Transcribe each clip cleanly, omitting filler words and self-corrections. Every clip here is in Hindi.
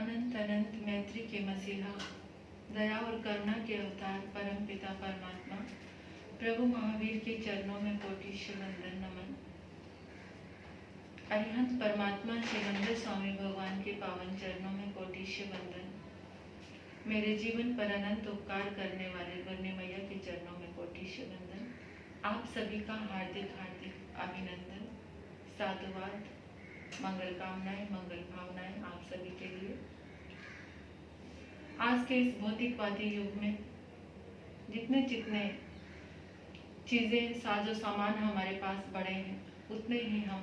अनंत अनंत मैत्री के मसीहा, दया और करुणा के अवतार परम पिता परमात्मा प्रभु महावीर के चरणों में कोटिशः वंदन नमन। अरिहंत परमात्मा शिवंदर स्वामी भगवान के पावन चरणों में कोटिशः वंदन। मेरे जीवन पर अनंत उपकार करने वाले गुरनी मैया के चरणों में कोटिशः वंदन। आप सभी का हार्दिक हार्दिक अभिनंदन, साधुवाद, मंगल कामनाएं, मंगल भावनाएं आप सभी के लिए। आज के इस भौतिकवादी युग में जितने जितने चीजें साजो सामान हमारे पास बढ़े हैं, उतने ही हम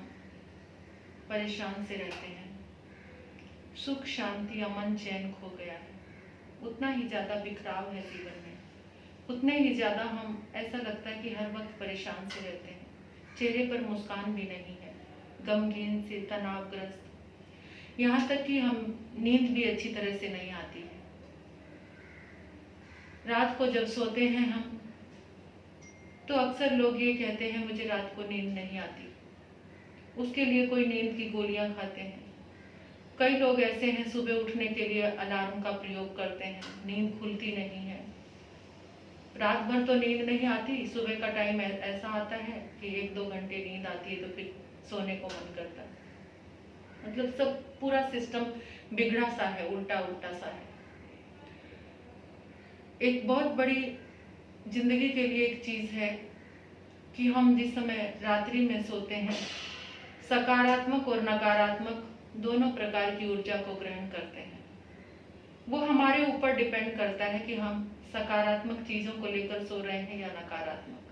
परेशान से रहते हैं। सुख शांति अमन चैन खो गया है, उतना ही ज्यादा बिखराव है जीवन में, उतने ही ज्यादा हम ऐसा लगता है कि हर वक्त परेशान से रहते हैं। चेहरे पर मुस्कान भी नहीं है, गमगीन से तनावग्रस्त, यहाँ तक कि हम नींद भी अच्छी तरह से नहीं आती है। रात को जब सोते हैं हम, तो अक्सर लोग ये कहते हैं मुझे रात को नींद नहीं आती, उसके लिए कोई नींद की गोलियां खाते हैं। कई लोग ऐसे हैं सुबह उठने के लिए अलार्म का प्रयोग करते हैं, नींद खुलती नहीं है। रात भर तो नींद नहीं आती, सुबह का टाइम ऐसा आता है कि 1-2 घंटे नींद आती है तो फिर सोने को मन करता है। मतलब सब पूरा सिस्टम बिगड़ा सा है, उल्टा उल्टा सा है। एक बहुत बड़ी जिंदगी के लिए एक चीज है कि हम जिस समय रात्रि में सोते हैं, सकारात्मक और नकारात्मक दोनों प्रकार की ऊर्जा को ग्रहण करते हैं। वो हमारे ऊपर डिपेंड करता है कि हम सकारात्मक चीजों को लेकर सो रहे हैं या नकारात्मक,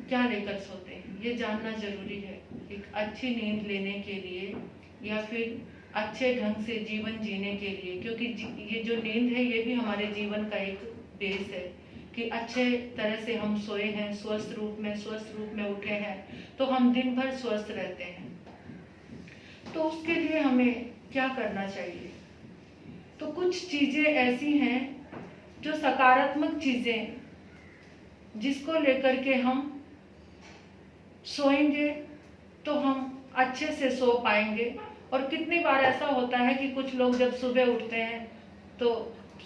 क्या लेकर सोते हैं। ये जानना जरूरी है एक अच्छी नींद लेने के लिए या फिर अच्छे ढंग से जीवन जीने के लिए, क्योंकि ये जो नींद है ये भी हमारे जीवन का एक बेस है कि अच्छे तरह से हम सोए हैं, स्वस्थ रूप में उठे हैं, तो हम दिन भर स्वस्थ रहते हैं। तो उसके लिए हमें क्या करना चाहिए? तो कुछ चीजें ऐसी हैं जो सकारात्मक चीजें, जिसको लेकर के हम सोएंगे तो हम अच्छे से सो पाएंगे। और कितनी बार ऐसा होता है कि कुछ लोग जब सुबह उठते हैं तो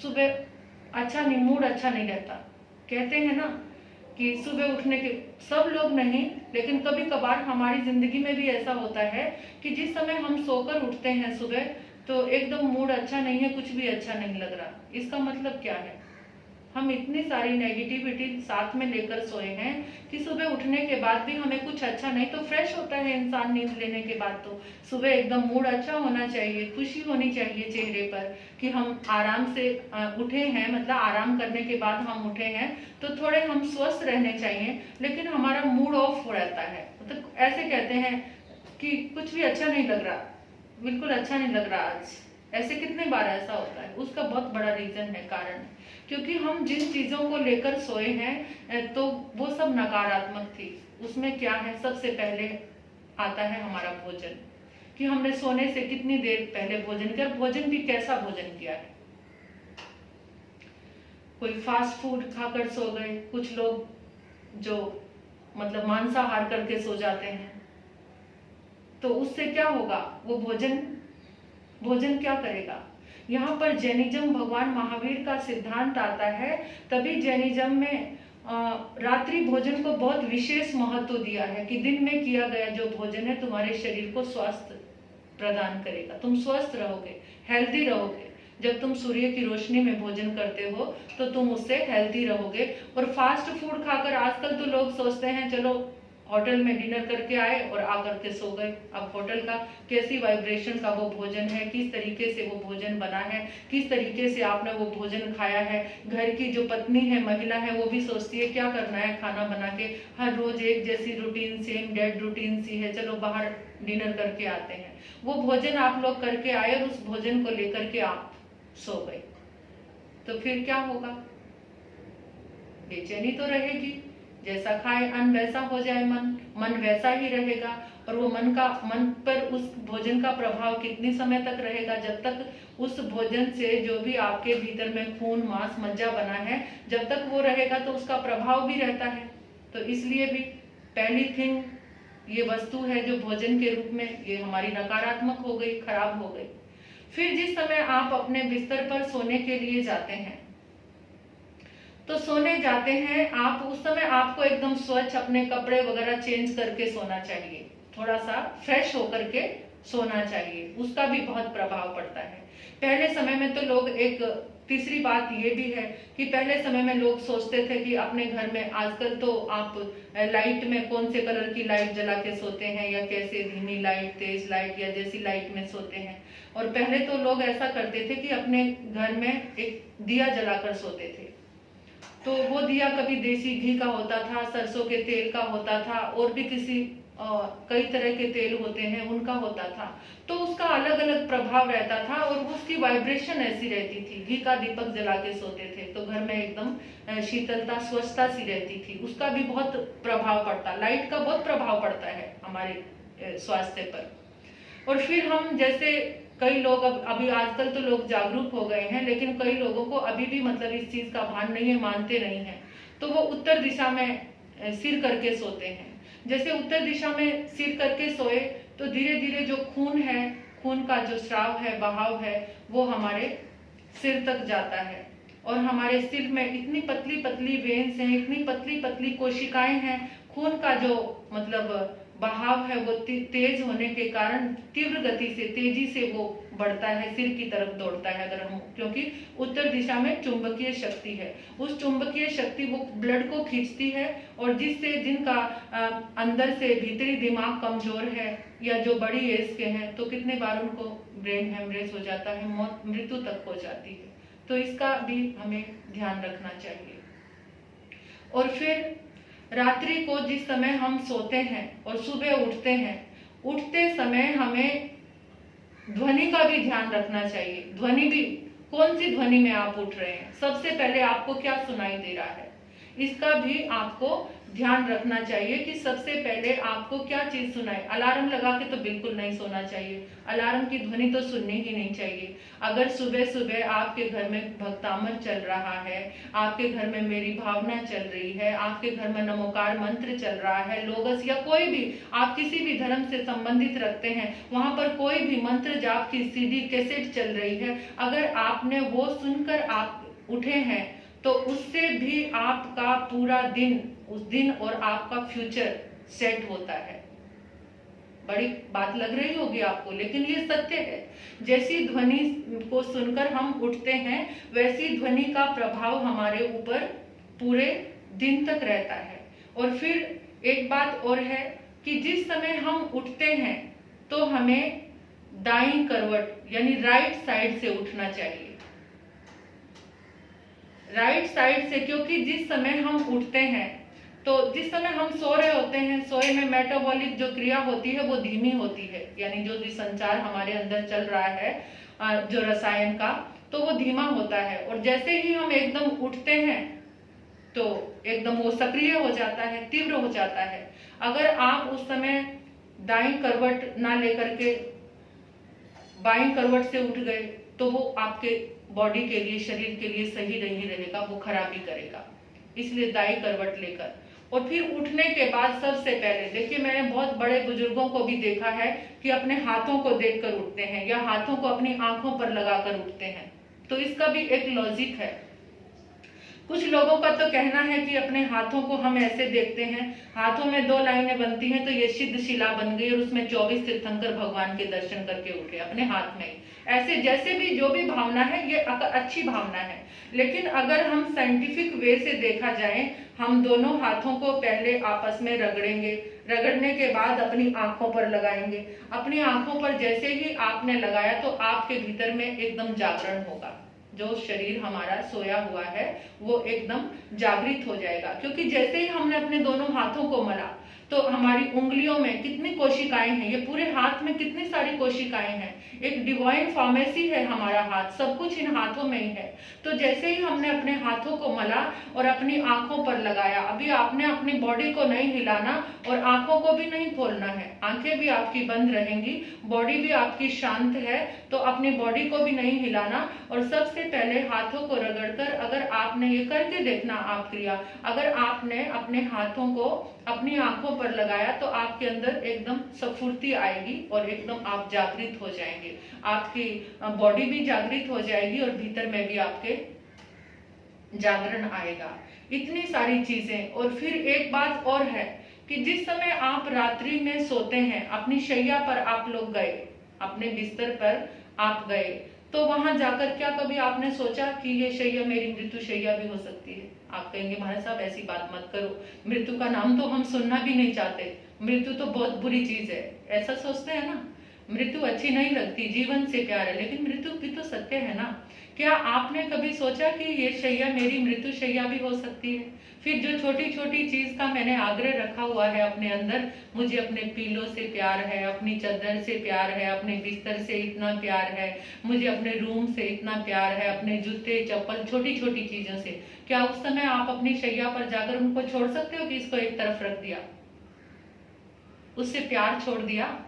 सुबह अच्छा नहीं, मूड अच्छा नहीं रहता। कहते हैं ना कि सुबह उठने के, सब लोग नहीं लेकिन कभी कभार हमारी जिंदगी में भी ऐसा होता है कि जिस समय हम सोकर उठते हैं सुबह तो एकदम मूड अच्छा नहीं है, कुछ भी अच्छा नहीं लग रहा। इसका मतलब क्या है? हम इतनी सारी नेगेटिविटी साथ में लेकर सोए हैं कि सुबह उठने के बाद भी हमें कुछ अच्छा नहीं। तो फ्रेश होता है इंसान नींद लेने के बाद, तो सुबह एकदम मूड अच्छा होना चाहिए, खुशी होनी चाहिए चेहरे पर कि हम आराम से उठे हैं, मतलब आराम करने के बाद हम उठे हैं तो थोड़े हम स्वस्थ रहने चाहिए। लेकिन हमारा मूड ऑफ हो रहता है, मतलब ऐसे कहते हैं कि कुछ भी अच्छा नहीं लग रहा, बिल्कुल अच्छा नहीं लग रहा आज। ऐसे कितने बार ऐसा होता है? उसका बहुत बड़ा रीजन है, कारण है, क्योंकि हम जिन चीजों को लेकर सोए हैं तो वो सब नकारात्मक थी। उसमें क्या है, सबसे पहले आता है हमारा भोजन, कि हमने सोने से कितनी देर पहले भोजन किया, भोजन भी कैसा भोजन किया है। कोई फास्ट फूड खाकर सो गए, कुछ लोग जो मतलब मांसाहार करके सो जाते हैं, तो उससे क्या होगा, वो भोजन क्या करेगा। यहाँ पर जैनिज्म, भगवान महावीर का सिद्धांत आता है, तभी जैनिज्म में रात्रि भोजन को बहुत विशेष महत्व दिया है कि दिन में किया गया जो भोजन है तुम्हारे शरीर को स्वास्थ्य प्रदान करेगा, तुम स्वस्थ रहोगे, हेल्दी रहोगे। जब तुम सूर्य की रोशनी में भोजन करते हो तो तुम उससे हेल्दी रहोगे। और फास्ट फूड खाकर आजकल तो लोग सोचते हैं चलो होटल में डिनर करके आए और आकर के सो गए। अब होटल का कैसी वाइब्रेशन का वो भोजन है, किस तरीके से वो भोजन बना है, किस तरीके से आपने वो भोजन खाया है। घर की जो पत्नी है, महिला है, वो भी सोचती है क्या करना है खाना बना के, हर रोज एक जैसी रूटीन, सेम डेड रूटीन सी है, चलो बाहर डिनर करके आते हैं। वो भोजन आप लोग करके आए और उस भोजन को लेकर के आप सो गए, तो फिर क्या होगा? बेचैनी तो रहेगी। जैसा खाए अन्न वैसा हो जाए मन वैसा ही रहेगा। और वो मन पर उस भोजन का प्रभाव कितनी समय तक रहेगा? जब तक उस भोजन से जो भी आपके भीतर में खून मांस मज्जा बना है, जब तक वो रहेगा तो उसका प्रभाव भी रहता है। तो इसलिए भी पहली थिंग, ये वस्तु है जो भोजन के रूप में, ये हमारी नकारात्मक हो गई, खराब हो गई। फिर जिस समय आप अपने बिस्तर पर सोने के लिए जाते हैं, तो सोने जाते हैं आप, उस समय आपको एकदम स्वच्छ अपने कपड़े वगैरह चेंज करके सोना चाहिए, थोड़ा सा फ्रेश होकर के सोना चाहिए, उसका भी बहुत प्रभाव पड़ता है। पहले समय में तो लोग, एक तीसरी बात ये भी है कि पहले समय में लोग सोचते थे कि अपने घर में, आजकल तो आप लाइट में कौन से कलर की लाइट जला के सोते हैं, या कैसे धीमी लाइट, तेज लाइट या जैसी लाइट में सोते हैं। और पहले तो लोग ऐसा करते थे कि अपने घर में एक दिया जलाकर सोते थे। तो वो दिया कभी देसी घी का होता था, सरसों के तेल का होता था, और भी किसी कई तरह के तेल होते हैं उनका होता था। तो उसका अलग अलग प्रभाव रहता था और उसकी वाइब्रेशन ऐसी रहती थी। घी का दीपक जला के सोते थे तो घर में एकदम शीतलता, स्वच्छता सी रहती थी। उसका भी बहुत प्रभाव पड़ता, लाइट का बहुत प्रभाव पड़ता है हमारे स्वास्थ्य पर। और फिर हम, जैसे कई लोग अभी आजकल तो लोग जागरूक हो गए हैं, लेकिन कई लोगों को अभी भी मतलब इस चीज का भान नहीं है, मानते नहीं है। तो वो उत्तर दिशा में सिर करके सोते हैं। जैसे उत्तर दिशा में सिर करके सोए तो धीरे धीरे जो खून है, खून का जो स्राव है, बहाव है, वो हमारे सिर तक जाता है। और हमारे सिर में इतनी पतली पतली वेन्स हैं, इतनी पतली पतली कोशिकाएं हैं, खून का जो मतलब बहाव है वो तेज होने के कारण तीव्र गति से, तेजी से वो बढ़ता है, सिर की तरफ दौड़ता है। अगर हम, क्योंकि उत्तर दिशा में चुंबकीय शक्ति है, उस चुंबकीय शक्ति वो ब्लड को खींचती है, और जिससे जिनका अंदर से भीतरी दिमाग कमजोर है या जो बड़ी एज के हैं, तो कितने बार उनको ब्रेन हेमरेज हो जाता है, मौत, मृत्यु तक हो जाती है। तो इसका भी हमें ध्यान रखना चाहिए। और फिर रात्रि को जिस समय हम सोते हैं और सुबह उठते हैं, उठते समय हमें ध्वनि का भी ध्यान रखना चाहिए। ध्वनि भी, कौन सी ध्वनि में आप उठ रहे हैं, सबसे पहले आपको क्या सुनाई दे रहा है, इसका भी आपको ध्यान रखना चाहिए कि सबसे पहले आपको क्या चीज सुनाए। अलार्म लगा के तो बिल्कुल नहीं सोना चाहिए, अलार्म की ध्वनि तो सुननी ही नहीं चाहिए। अगर सुबह सुबह आपके घर में भक्तामर चल रहा है, आपके घर में मेरी भावना चल रही है, आपके घर में नमोकार मंत्र चल रहा है, लोगस या कोई भी आप किसी भी धर्म से संबंधित रखते हैं, वहां पर कोई भी मंत्र जाप की सीडी कैसेट चल रही है, अगर आपने वो सुनकर आप उठे हैं तो उससे भी आपका पूरा दिन, उस दिन और आपका फ्यूचर सेट होता है। बड़ी बात लग रही होगी आपको, लेकिन ये सत्य है। जैसी ध्वनि को सुनकर हम उठते हैं, वैसी ध्वनि का प्रभाव हमारे ऊपर पूरे दिन तक रहता है। और फिर एक बात और है कि जिस समय हम उठते हैं तो हमें दाईं करवट यानी राइट साइड से उठना चाहिए, राइट साइड से। क्योंकि जिस समय हम उठते हैं, तो जिस समय हम सो रहे होते हैं, सोए में मेटाबॉलिक जो क्रिया होती है वो धीमी होती है, यानी जो भी संचार हमारे अंदर चल रहा है जो रसायन का, तो वो धीमा होता है। और जैसे ही हम एकदम उठते हैं तो एकदम वो सक्रिय हो जाता है, तीव्र हो जाता है। अगर आप उस समय दाईं करवट ना लेकर के बाईं करवट से उठ गए तो वो आपके बॉडी के लिए, शरीर के लिए सही नहीं रहेगा, वो खराबी करेगा। इसलिए दाईं करवट लेकर, और फिर उठने के बाद सबसे पहले देखिए, मैंने बहुत बड़े बुजुर्गों को भी देखा है कि अपने हाथों को देखकर उठते हैं या हाथों को अपनी आंखों पर लगाकर उठते हैं। तो इसका भी एक लॉजिक है। कुछ लोगों का तो कहना है कि अपने हाथों को हम ऐसे देखते हैं, हाथों में 2 लाइनें बनती हैं तो ये सिद्ध शिला बन गई और उसमें 24 तीर्थंकर भगवान के दर्शन करके उठे अपने हाथ में। ऐसे जैसे भी जो भी भावना है, ये अच्छी भावना है, लेकिन अगर हम साइंटिफिक वे से देखा जाए, हम दोनों हाथों को पहले आपस में रगड़ेंगे, रगड़ने के बाद अपनी आंखों पर लगाएंगे। अपनी आंखों पर जैसे ही आपने लगाया तो आपके भीतर में एकदम जागरण होगा, जो शरीर हमारा सोया हुआ है वो एकदम जागृत हो जाएगा। क्योंकि जैसे ही हमने अपने दोनों हाथों को मला तो हमारी उंगलियों में कितनी कोशिकाएं हैं, ये पूरे हाथ में कितनी सारी कोशिकाएं हैं, एक डिवाइन फार्मेसी है हमारा हाथ, सब कुछ इन हाथों में ही है। तो जैसे ही हमने अपने हाथों को मला और अपनी आंखों पर लगाया, अभी आपने अपनी बॉडी को नहीं हिलाना और आंखों को भी नहीं खोलना है, आंखें भी आपकी बंद रहेंगी, बॉडी भी आपकी शांत है, तो अपनी बॉडी को भी नहीं हिलाना। और सबसे पहले हाथों को रगड़कर, अगर आपने ये करके देखना आप क्रिया, अगर आपने अपने हाथों को अपनी आंखों ऊपर लगाया तो आपके अंदर एकदम स्फूर्ति आएगी और एकदम आप जागृत हो जाएंगे, आपकी बॉडी भी जागृत हो जाएगी और भीतर में भी आपके जागरण आएगा। इतनी सारी चीजें। और फिर एक बात और है कि जिस समय आप रात्रि में सोते हैं, अपनी शैया पर आप लोग गए, अपने बिस्तर पर आप गए, तो वहां जाकर क्या कभी आपने सोचा कि ये शैया मेरी मृत्यु शैया भी हो सकती है? आप कहेंगे महाराज साहब ऐसी बात मत करो, मृत्यु का नाम तो हम सुनना भी नहीं चाहते, मृत्यु तो बहुत बुरी चीज है, ऐसा सोचते हैं ना। मृत्यु अच्छी नहीं लगती, जीवन से प्यार है, लेकिन मृत्यु भी तो सत्य है ना। क्या आपने कभी सोचा कि ये शैया मेरी मृत्यु शैया भी हो सकती है? फिर जो छोटी छोटी चीज का मैंने आग्रह रखा हुआ है अपने अंदर, मुझे अपने पीलो से प्यार है, अपनी चादर से प्यार है, अपने बिस्तर से इतना प्यार है, मुझे अपने रूम से इतना प्यार है, अपने जूते चप्पल छोटी छोटी चीजों से, क्या उस समय आप अपनी शैया पर जाकर उनको छोड़ सकते हो कि इसको एक तरफ रख दिया, उससे प्यार छोड़ दिया?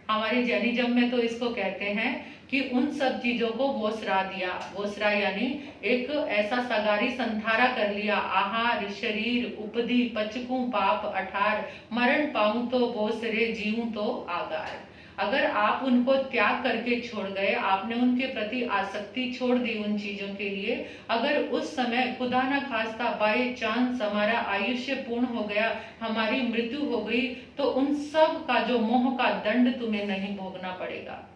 हमारे जैनिज्म में तो इसको कहते हैं कि उन सब चीजों को वोसरा दिया। वोसरा यानी एक ऐसा सगारी संथारा कर लिया, आहार शरीर उपदी पचकूं पाप अठार, मरण पाऊं तो बोसरे जीऊं तो आगार। अगर आप उनको त्याग करके छोड़ गए, आपने उनके प्रति आसक्ति छोड़ दी उन चीजों के लिए, अगर उस समय खुदा न खास्ता बाय चांस हमारा आयुष्य पूर्ण हो गया, हमारी मृत्यु हो गई, तो उन सब का जो मोह का दंड तुम्हें नहीं भोगना पड़ेगा।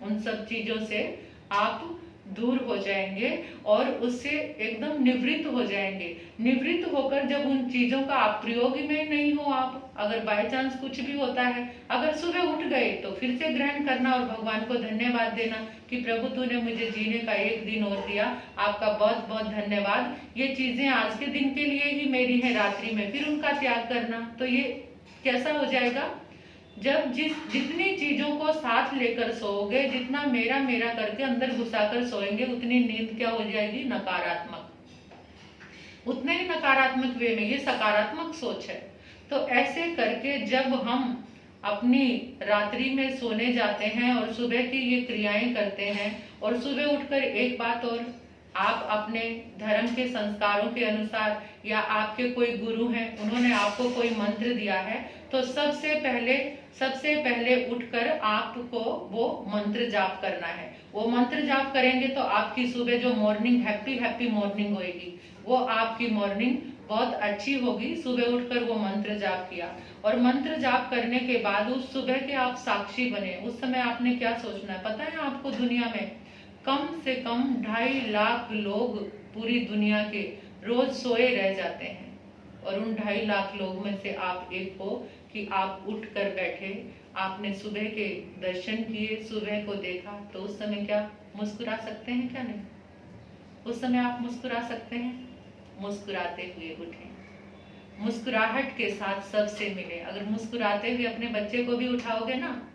उन सब चीजों से आप दूर हो जाएंगे और उससे एकदम निवृत्त हो जाएंगे। निवृत्त होकर जब उन चीजों का आप प्रयोग में नहीं हो, आप अगर बाय चांस कुछ भी होता है, अगर सुबह उठ गए तो फिर से ग्रहण करना और भगवान को धन्यवाद देना कि प्रभु तूने मुझे जीने का एक दिन और दिया, आपका बहुत बहुत धन्यवाद, ये चीजें आज के दिन के लिए ही मेरी है रात्रि में, फिर उनका त्याग करना। तो ये कैसा हो जाएगा? जब जितनी चीजों को साथ लेकर सोओगे, जितना मेरा मेरा करके अंदर घुसाकर सोएंगे, उतनी नींद क्या हो जाएगी? नकारात्मक। उतने ही नकारात्मक वे में, ये सकारात्मक सोच है। तो ऐसे करके जब हम अपनी रात्रि में सोने जाते हैं और सुबह की ये क्रियाएं करते हैं, और सुबह उठकर एक बात और, आप अपने धर्म के संस्कारों के अनुसार या आपके कोई गुरु हैं, उन्होंने आपको कोई मंत्र दिया है, तो सबसे पहले उठकर आपको वो मंत्र जाप करना है। वो मंत्र जाप करेंगे तो आपकी सुबह जो मॉर्निंग हैप्पी मॉर्निंग होगी, वो आपकी मॉर्निंग बहुत अच्छी होगी। सुबह उठकर वो मंत्र जाप किया, और मंत्र जाप करने के बाद उस सुबह के आप साक्षी बने। उस समय आपने क्या सोचना है पता है आपको? दुनिया में कम से कम 2.5 लाख लोग पूरी दुनिया के रोज सोए रह जाते हैं, और उन 2.5 लाख लोग में से आप एक हो कि आप उठ कर बैठे, आपने सुबह के दर्शन किए, सुबह को देखा, तो उस समय क्या मुस्कुरा सकते हैं? क्या नहीं? उस समय आप मुस्कुरा सकते हैं? मुस्कुराते हुए उठें, मुस्कुराहट के साथ सबसे मिले। अगर मुस्कुराते हुए अपने बच्चे को भी उठाओगे ना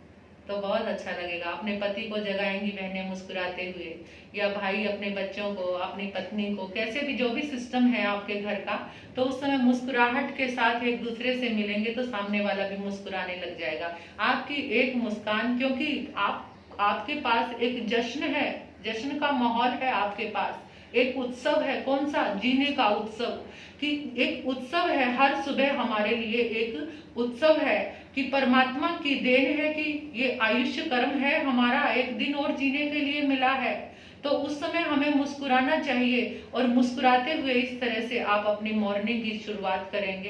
तो बहुत अच्छा लगेगा। अपने पति को जगाएंगी बहनें मुस्कुराते हुए, या भाई अपने बच्चों को, अपनी पत्नी को, कैसे भी जो भी सिस्टम है आपके घर का, तो उस समय मुस्कुराहट के साथ एक दूसरे से मिलेंगे तो सामने वाला भी मुस्कुराने लग जाएगा। आपकी एक मुस्कान, क्योंकि आपके पास एक जश्न है, जश्न का माहौल है आपके पास, एक उत्सव है। कौन सा? जीने का उत्सव। कि एक उत्सव है, हर सुबह हमारे लिए एक उत्सव है कि परमात्मा की देन है कि ये आयुष्य कर्म है हमारा, एक दिन और जीने के लिए मिला है। तो उस समय हमें मुस्कुराना चाहिए, और मुस्कुराते हुए इस तरह से आप अपनी मॉर्निंग की शुरुआत करेंगे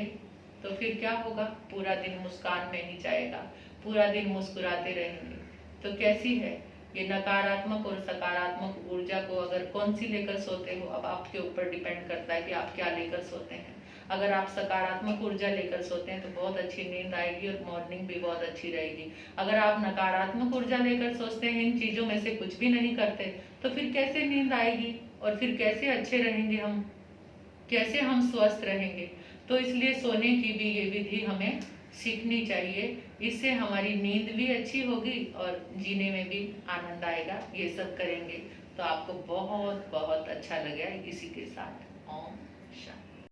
तो फिर क्या होगा? पूरा दिन मुस्कान में ही जाएगा, पूरा दिन मुस्कुराते रहेंगे। तो कैसी है ये नकारात्मक और सकारात्मक ऊर्जा को अगर कौन सी लेकर सोते हो, अब आपके ऊपर डिपेंड करता है कि आप क्या लेकर सोते हैं। अगर आप सकारात्मक ऊर्जा लेकर सोते हैं तो बहुत अच्छी नींद आएगी और मॉर्निंग भी बहुत अच्छी रहेगी। अगर आप नकारात्मक ऊर्जा लेकर सोचते हैं, इन चीजों में से कुछ भी नहीं करते, तो फिर कैसे नींद आएगी और फिर कैसे अच्छे रहेंगे हम, कैसे हम स्वस्थ रहेंगे। तो इसलिए सोने की भी ये विधि हमें सीखनी चाहिए, इससे हमारी नींद भी अच्छी होगी और जीने में भी आनंद आएगा। ये सब करेंगे तो आपको बहुत बहुत अच्छा लगेगा। इसी के साथ ओम